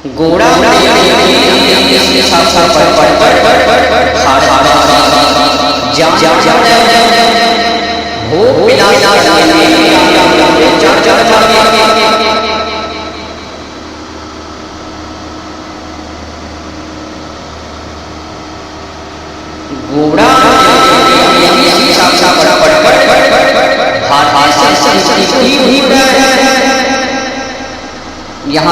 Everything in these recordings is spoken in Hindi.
घोड़ा यहाँ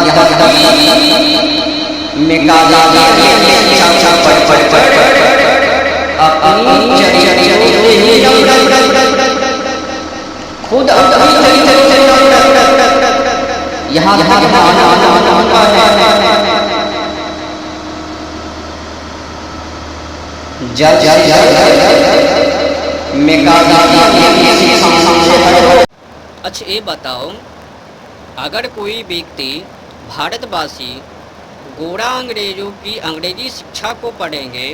खुद यहाँ अच्छा ये बताओ, अगर कोई व्यक्ति भारतवासी गोरा अंग्रेजों की अंग्रेजी शिक्षा को पढ़ेंगे,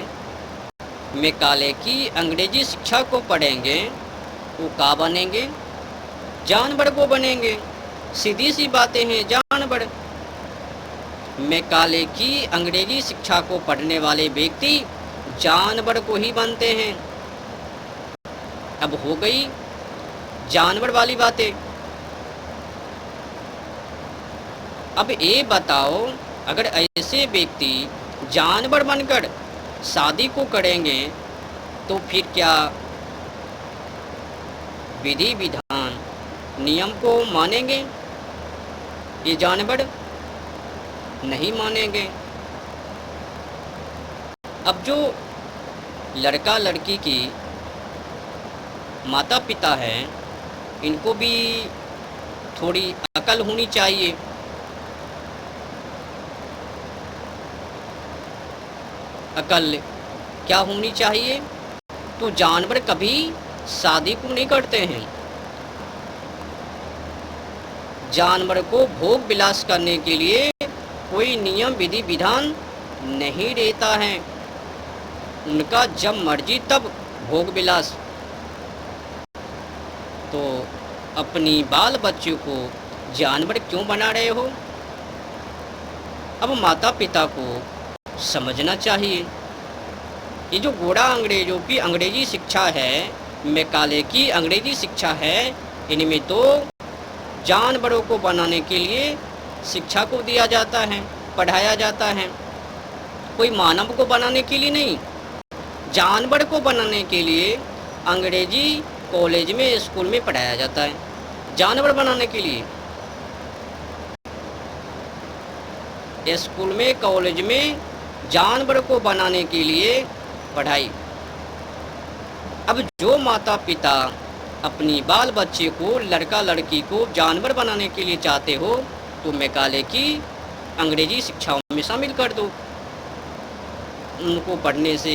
मैकाले की अंग्रेजी शिक्षा को पढ़ेंगे, वो क्या बनेंगे? जानवर को बनेंगे। सीधी सी बातें हैं, जानवर। मैकाले की अंग्रेजी शिक्षा को पढ़ने वाले व्यक्ति जानवर को ही बनते हैं। अब हो गई जानवर वाली बातें। अब ये बताओ, अगर ऐसे व्यक्ति जानवर बनकर शादी को करेंगे तो फिर क्या विधि विधान नियम को मानेंगे? ये जानवर नहीं मानेंगे। अब जो लड़का लड़की की माता पिता है, इनको भी थोड़ी अकल होनी चाहिए। अकल क्या होनी चाहिए? तो जानवर कभी शादी को नहीं करते हैं। जानवर को भोग विलास करने के लिए कोई नियम विधि विधान नहीं रहता है। उनका जब मर्जी तब भोग विलास। तो अपनी बाल बच्चों को जानवर क्यों बना रहे हो? अब माता पिता को समझना चाहिए। ये जो गोरा अंग्रेजों की अंग्रेजी शिक्षा है, मैकाले की अंग्रेजी शिक्षा है, इनमें तो जानवरों को बनाने के लिए शिक्षा को दिया जाता है, पढ़ाया जाता है। कोई मानव को बनाने के लिए नहीं, जानवर को बनाने के लिए अंग्रेजी कॉलेज में, स्कूल में पढ़ाया जाता है। जानवर बनाने के लिए स्कूल में, कॉलेज में जानवर को बनाने के लिए पढ़ाई। अब जो माता पिता अपनी बाल बच्चे को, लड़का लड़की को जानवर बनाने के लिए चाहते हो, तो मैकाले की अंग्रेजी शिक्षाओं में शामिल कर दो। उनको पढ़ने से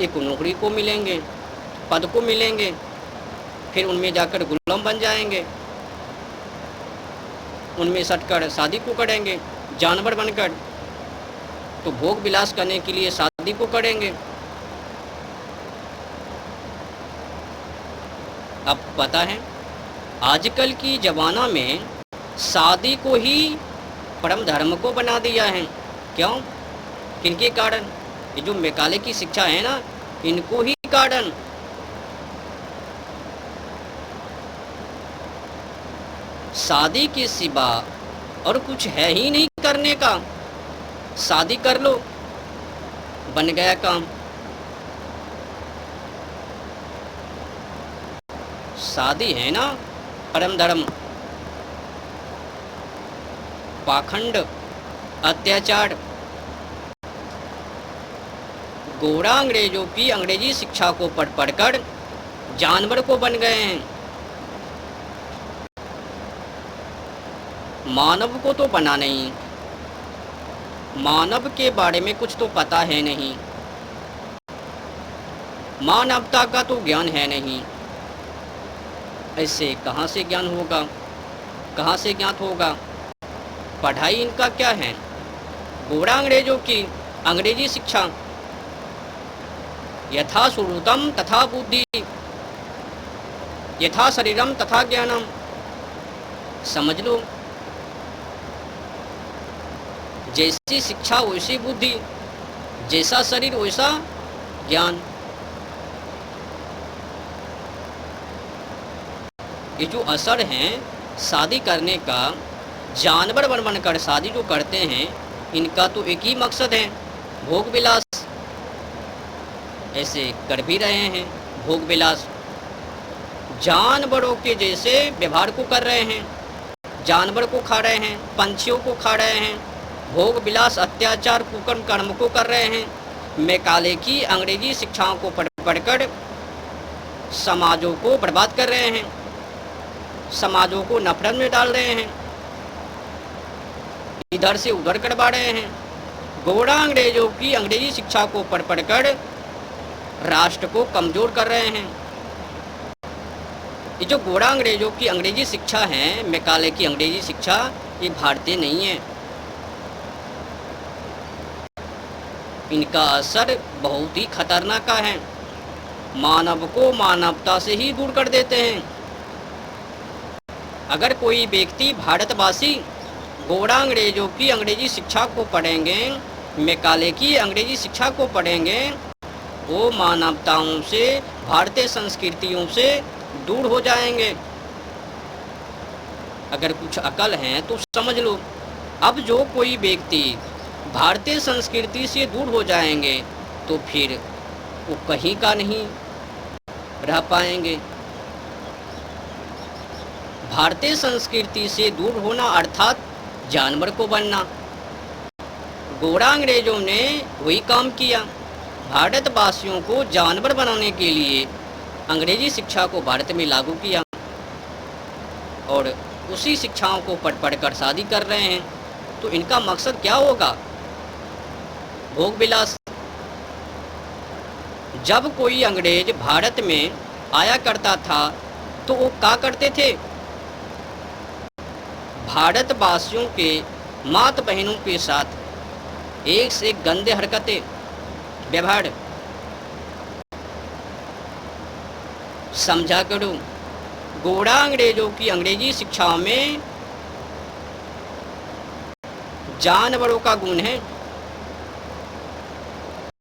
एक नौकरी को मिलेंगे, पद को मिलेंगे, फिर उनमें जाकर गुलाम बन जाएंगे, उनमें सटकर शादी को करेंगे जानवर बनकर। तो भोग विलास करने के लिए शादी को करेंगे। अब पता है, आजकल की ज़माना में शादी को ही परम धर्म को बना दिया है। क्यों? किनके कारण? ये जो मैकाले की शिक्षा है ना, इनको ही कारण। शादी के सिवा और कुछ है ही नहीं करने का। शादी कर लो, बन गया काम। शादी है ना परम धर्म। पाखंड, अत्याचार। गोरा अंग्रेजों की अंग्रेजी शिक्षा को पढ़ पढ़कर जानवर को बन गए हैं। मानव को तो बना नहीं, मानव के बारे में कुछ तो पता है नहीं, मानवता का तो ज्ञान है नहीं। ऐसे कहाँ से ज्ञान होगा, कहाँ से ज्ञात होगा? पढ़ाई इनका क्या है? गोरा अंग्रेजों की अंग्रेजी शिक्षा। यथा श्रुतम तथा बुद्धि, यथा शरीरम तथा ज्ञानम। समझ लो, जैसी शिक्षा वैसी बुद्धि, जैसा शरीर वैसा ज्ञान। ये जो असर है शादी करने का, जानवर बन बनकर शादी जो करते हैं, इनका तो एक ही मकसद है, भोग विलास। ऐसे कर भी रहे हैं भोग विलास, जानवरों के जैसे व्यवहार को कर रहे हैं, जानवर को खा रहे हैं, पंछियों को खा रहे हैं, भोग विलास अत्याचार कुकर्म कर्म को कर रहे हैं। मैकाले की अंग्रेजी शिक्षाओं को पढ़ पढ़कर समाजों को बर्बाद कर रहे हैं, समाजों को नफरत में डाल रहे हैं, इधर से उधर करवा रहे हैं। गोरा अंग्रेजों की अंग्रेजी शिक्षा को पढ़ पढ़कर राष्ट्र को कमजोर कर रहे हैं। ये जो गोरा अंग्रेजों की अंग्रेजी शिक्षा है, मैकाले की अंग्रेजी शिक्षा, ये भारतीय नहीं है। इनका असर बहुत ही खतरनाक है, मानव को मानवता से ही दूर कर देते हैं। अगर कोई व्यक्ति भारतवासी गोरा अंग्रेजों की अंग्रेजी शिक्षा को पढ़ेंगे, मैकाले की अंग्रेजी शिक्षा को पढ़ेंगे, वो मानवताओं से, भारतीय संस्कृतियों से दूर हो जाएंगे। अगर कुछ अकल है तो समझ लो। अब जो कोई व्यक्ति भारतीय संस्कृति से दूर हो जाएंगे तो फिर वो कहीं का नहीं रह पाएंगे। भारतीय संस्कृति से दूर होना अर्थात जानवर को बनना। गोरा अंग्रेजों ने वही काम किया, भारतवासियों को जानवर बनाने के लिए अंग्रेजी शिक्षा को भारत में लागू किया और उसी शिक्षाओं को पढ़ पढ़ कर शादी कर रहे हैं। तो इनका मकसद क्या होगा? भोग विलास। जब कोई अंग्रेज भारत में आया करता था तो वो क्या करते थे? भारतवासियों के माता बहनों के साथ एक से एक गंदे हरकतें, व्यवहार। समझा करो, गोरा अंग्रेजों की अंग्रेजी शिक्षाओं में जानवरों का गुण है।